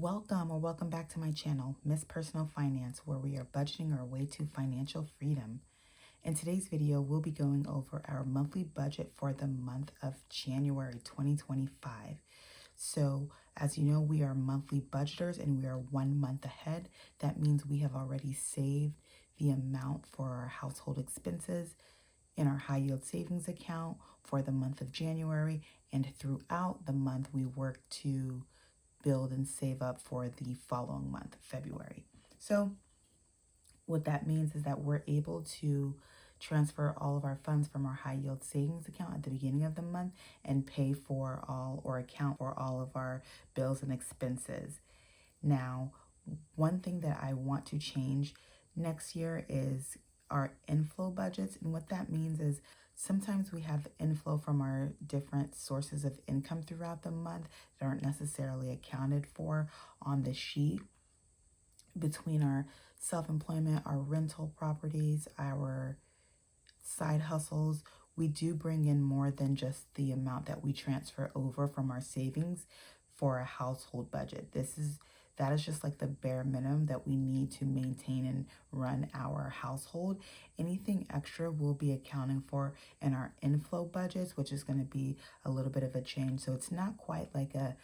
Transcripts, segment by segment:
Welcome back to my channel, Miss Personal Finance, where we are budgeting our way to financial freedom. In today's video, we'll be going over our monthly budget for the month of January 2025. So, as you know, we are monthly budgeters and we are 1 month ahead. That means we have already saved the amount for our household expenses in our high yield savings account for the month of January, and throughout the month, we work to build and save up for the following month, February. So what that means is that we're able to transfer all of our funds from our high yield savings account at the beginning of the month and pay for all or account for all of our bills and expenses. Now, one thing that I want to change next year is our inflow budgets. And what that means is sometimes we have inflow from our different sources of income throughout the month that aren't necessarily accounted for on the sheet. Between our self-employment, our rental properties, our side hustles, we do bring in more than just the amount that we transfer over from our savings for a household budget. That is just like the bare minimum that we need to maintain and run our household. Anything extra will be accounting for in our inflow budgets, which is going to be a little bit of a change. So it's not quite like a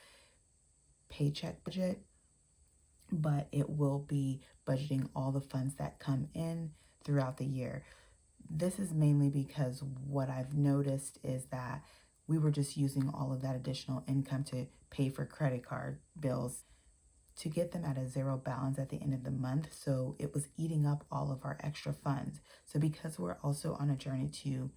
paycheck budget, but it will be budgeting all the funds that come in throughout the year. This is mainly because what I've noticed is that we were just using all of that additional income to pay for credit card bills to get them at a zero balance at the end of the month. So it was eating up all of our extra funds. So because we're also on a journey to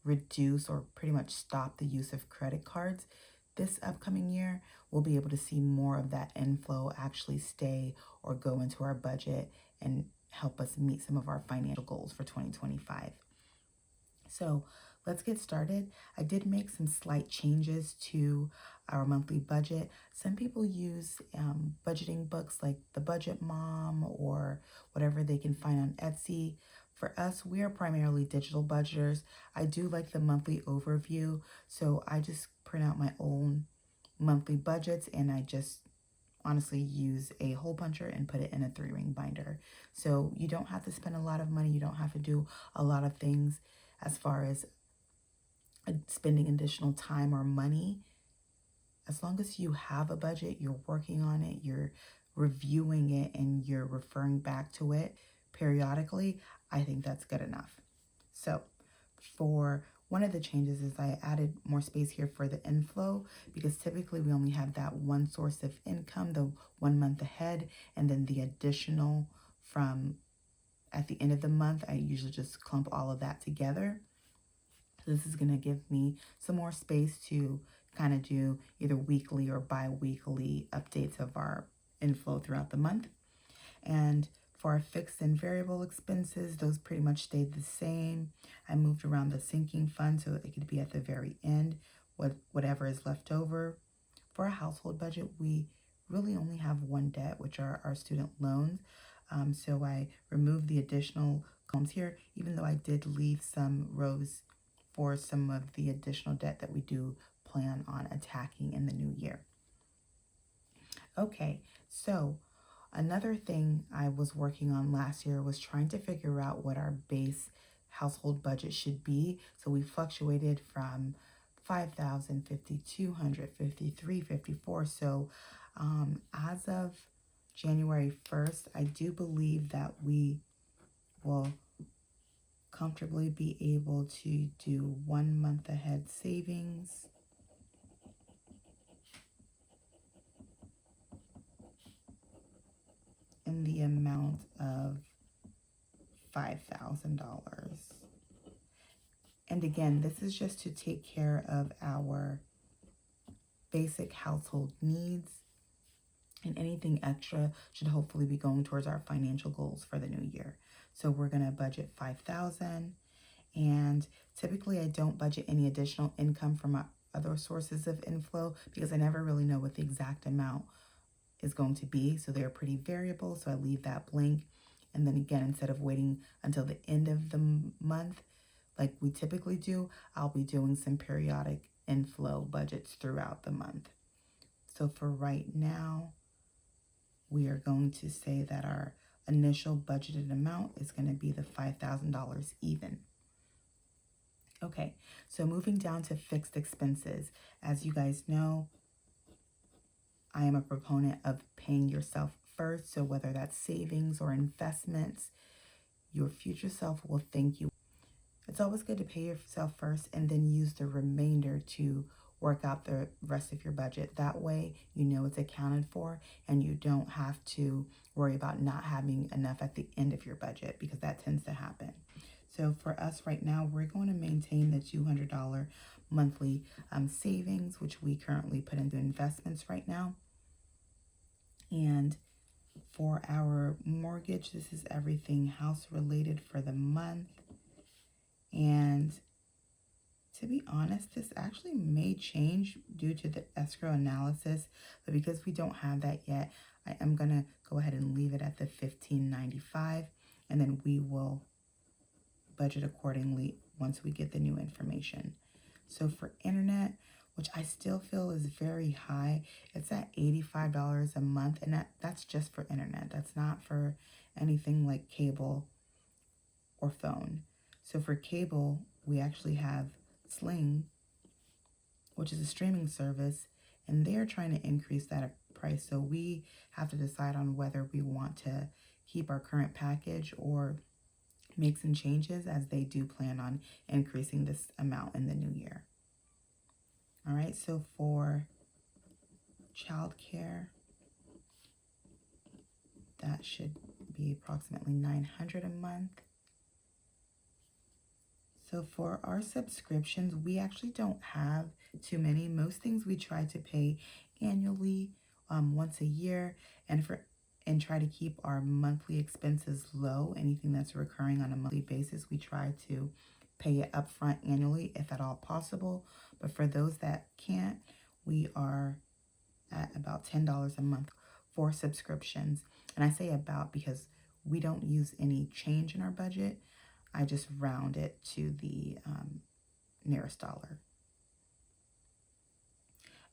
reduce or pretty much stop the use of credit cards, this upcoming year, we'll be able to see more of that inflow actually stay or go into our budget and help us meet some of our financial goals for 2025. So let's get started. I did make some slight changes to our monthly budget. Some people use budgeting books like The Budget Mom or whatever they can find on Etsy. For us, we are primarily digital budgeters. I do like the monthly overview, so I just print out my own monthly budgets and I just honestly use a hole puncher and put it in a 3-ring binder. So you don't have to spend a lot of money. You don't have to do a lot of things as far as spending additional time or money. As long as you have a budget, you're working on it, you're reviewing it, and you're referring back to it periodically, I think that's good enough. So for one of the changes is I added more space here for the inflow, because typically we only have that one source of income, the 1 month ahead, and then the additional from at the end of the month. I usually just clump all of that together. This is going to give me some more space to kind of do either weekly or bi-weekly updates of our inflow throughout the month. And for our fixed and variable expenses, those pretty much stayed the same. I moved around the sinking fund so it could be at the very end, whatever is left over. For our household budget, we really only have one debt, which are our student loans. So I removed the additional columns here, even though I did leave some rows for some of the additional debt that we do plan on attacking in the new year. Okay, so another thing I was working on last year was trying to figure out what our base household budget should be. So we fluctuated from 5,000, 5,200, 53, 54. So as of January 1st, I do believe that we will comfortably be able to do 1 month ahead savings. In the amount of $5,000. And again, this is just to take care of our basic household needs, and anything extra should hopefully be going towards our financial goals for the new year. So we're going to budget $5,000, and typically I don't budget any additional income from other sources of inflow because I never really know what the exact amount is going to be. So they're pretty variable, so I leave that blank. And then again, instead of waiting until the end of the month like we typically do, I'll be doing some periodic inflow budgets throughout the month. So for right now, we are going to say that our initial budgeted amount is going to be the $5,000 even. Okay, so moving down to fixed expenses. As you guys know, I am a proponent of paying yourself first. So whether that's savings or investments, your future self will thank you. It's always good to pay yourself first and then use the remainder to work out the rest of your budget. That way, you know it's accounted for and you don't have to worry about not having enough at the end of your budget, because that tends to happen. So for us right now, we're going to maintain the $200 monthly savings, which we currently put into investments right now. And for our mortgage, this is everything house related for the month. And to be honest, this actually may change due to the escrow analysis, but because we don't have that yet, I am going to go ahead and leave it at the $1,595, and then we will budget accordingly once we get the new information. So for internet, which I still feel is very high, it's at $85 a month, and that's just for internet. That's not for anything like cable or phone. So for cable, we actually have Sling, which is a streaming service, and they're trying to increase that price. So we have to decide on whether we want to keep our current package or make some changes, as they do plan on increasing this amount in the new year. All right, so for childcare, that should be approximately $900 a month. So for our subscriptions, we actually don't have too many. Most things we try to pay annually, once a year, and try to keep our monthly expenses low. Anything that's recurring on a monthly basis, we try to pay it upfront annually if at all possible. But for those that can't, we are at about $10 a month for subscriptions. And I say about because we don't use any change in our budget. I just round it to the nearest dollar.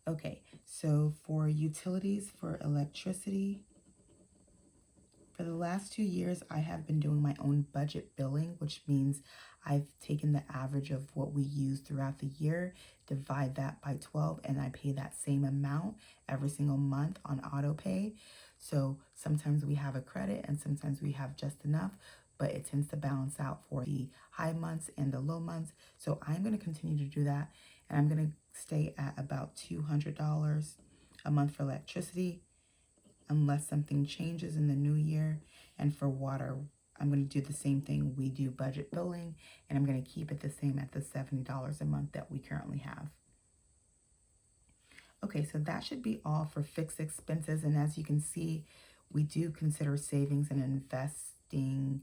Okay, so for utilities, for electricity, for the last 2 years, I have been doing my own budget billing, which means I've taken the average of what we use throughout the year, divide that by 12, and I pay that same amount every single month on auto pay. So sometimes we have a credit and sometimes we have just enough, but it tends to balance out for the high months and the low months. So I'm going to continue to do that, and I'm going to stay at about $200 a month for electricity, unless something changes in the new year. And for water, I'm going to do the same thing. We do budget billing, and I'm going to keep it the same at the $70 a month that we currently have. Okay, so that should be all for fixed expenses. And as you can see, we do consider savings and investing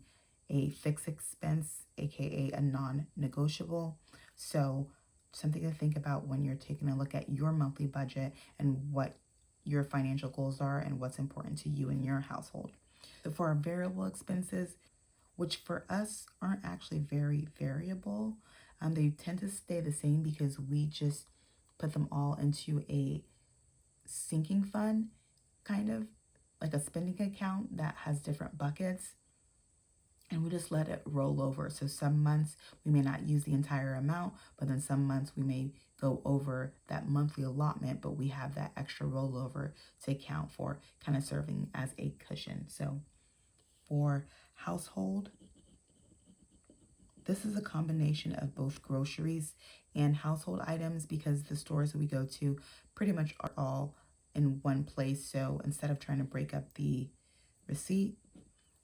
a fixed expense, aka a non-negotiable. So something to think about when you're taking a look at your monthly budget and what your financial goals are and what's important to you and your household. So for our variable expenses, which for us aren't actually very variable, they tend to stay the same because we just put them all into a sinking fund, kind of like a spending account that has different buckets, and we just let it roll over. So some months we may not use the entire amount, but then some months we may go over that monthly allotment, but we have that extra rollover to account for, kind of serving as a cushion. So for household, this is a combination of both groceries and household items, because the stores that we go to pretty much are all in one place. So instead of trying to break up the receipt,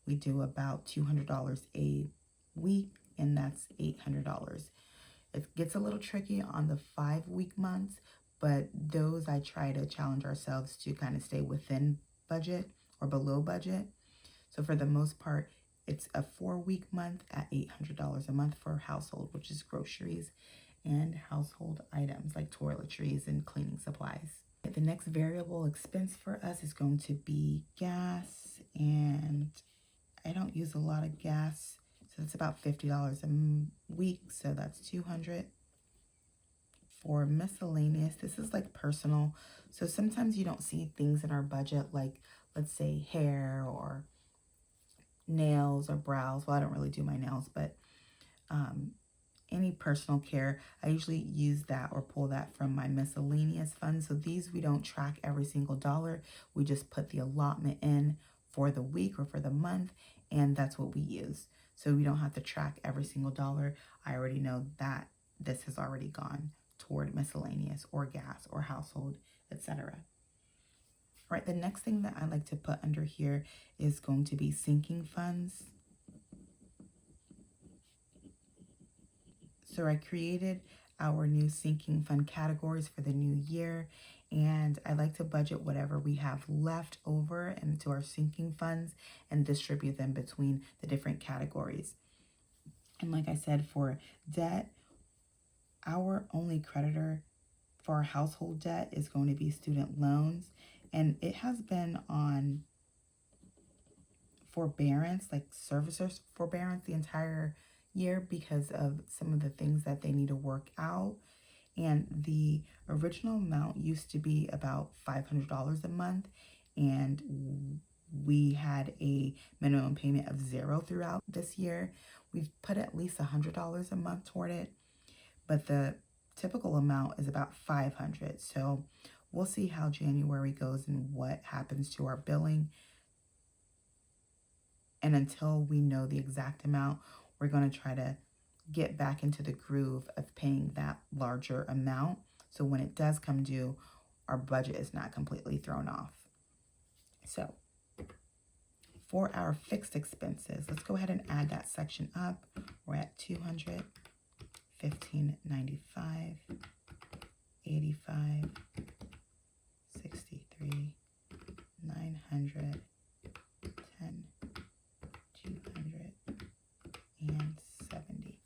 we do about $200 a week, and that's $800. It gets a little tricky on the 5-week months, but those I try to challenge ourselves to kind of stay within budget or below budget. So for the most part, it's a 4-week month at $800 a month for household, which is groceries and household items like toiletries and cleaning supplies. The next variable expense for us is going to be gas, and I don't use a lot of gas, so it's about $50 a week, so that's $200. For miscellaneous, this is like personal. So sometimes you don't see things in our budget like let's say hair or nails or brows. Well, I don't really do my nails, but any personal care, I usually use that or pull that from my miscellaneous fund. So these we don't track every single dollar. We just put the allotment in for the week or for the month, and that's what we use. So we don't have to track every single dollar. I already know that this has already gone toward miscellaneous or gas or household, etc. All right, the next thing that I like to put under here is going to be sinking funds. So I created our new sinking fund categories for the new year, and I like to budget whatever we have left over into our sinking funds and distribute them between the different categories. And like I said, for debt, our only creditor for our household debt is going to be student loans, and it has been on forbearance, like servicers forbearance, the entire year because of some of the things that they need to work out. And the original amount used to be about $500 a month, and we had a minimum payment of $0 throughout this year. We've put at least $100 a month toward it, but the typical amount is about $500. So we'll see how January goes and what happens to our billing. And until we know the exact amount, we're going to try to get back into the groove of paying that larger amount. So when it does come due, our budget is not completely thrown off. So for our fixed expenses, let's go ahead and add that section up. We're at $200, $15.95, $85, $63, $900, $10, $270.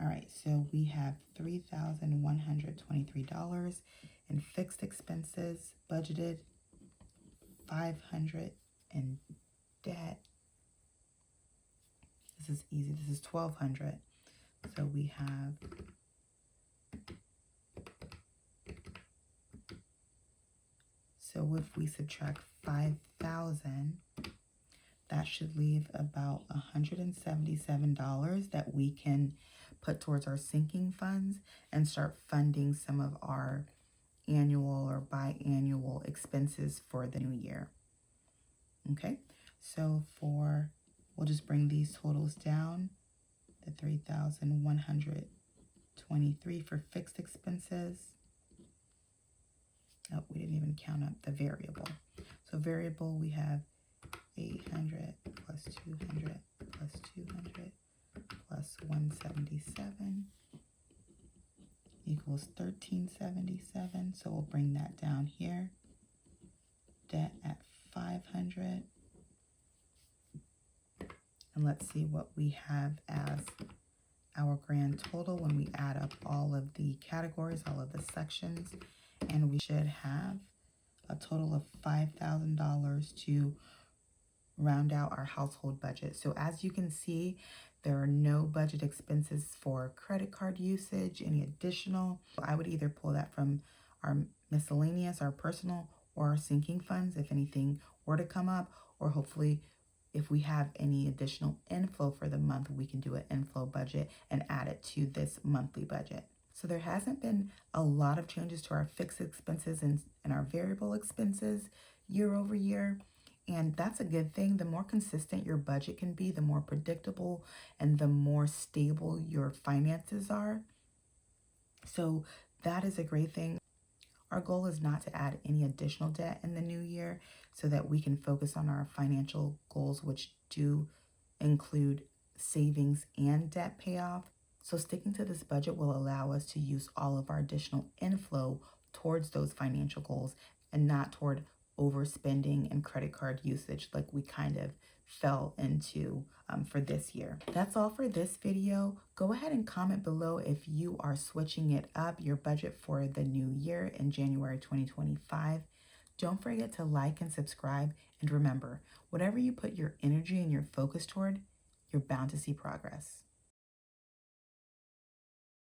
All right, so we have $3,123 in fixed expenses budgeted, $500 in debt. This is easy. This is $1,200. So we have if we subtract 5,000, that should leave about $177 that we can put towards our sinking funds and start funding some of our annual or biannual expenses for the new year. Okay, so we'll just bring these totals down. The $3,123 for fixed expenses. Oh, we didn't even count up the variable. So variable, we have 800 plus 200 plus 200 plus 177 equals 1377. So we'll bring that down here. Debt at 500. And let's see what we have as our grand total when we add up all of the categories, all of the sections. And we should have a total of $5,000 to round out our household budget. So as you can see, there are no budget expenses for credit card usage, any additional. I would either pull that from our miscellaneous, our personal, or our sinking funds if anything were to come up, or hopefully if we have any additional inflow for the month, we can do an inflow budget and add it to this monthly budget. So there hasn't been a lot of changes to our fixed expenses and our variable expenses year over year. And that's a good thing. The more consistent your budget can be, the more predictable and the more stable your finances are. So that is a great thing. Our goal is not to add any additional debt in the new year so that we can focus on our financial goals, which do include savings and debt payoff. So sticking to this budget will allow us to use all of our additional inflow towards those financial goals and not toward overspending and credit card usage like we kind of fell into for this year. That's all for this video. Go ahead and comment below if you are switching it up, your budget for the new year in January 2025. Don't forget to like and subscribe. And remember, whatever you put your energy and your focus toward, you're bound to see progress.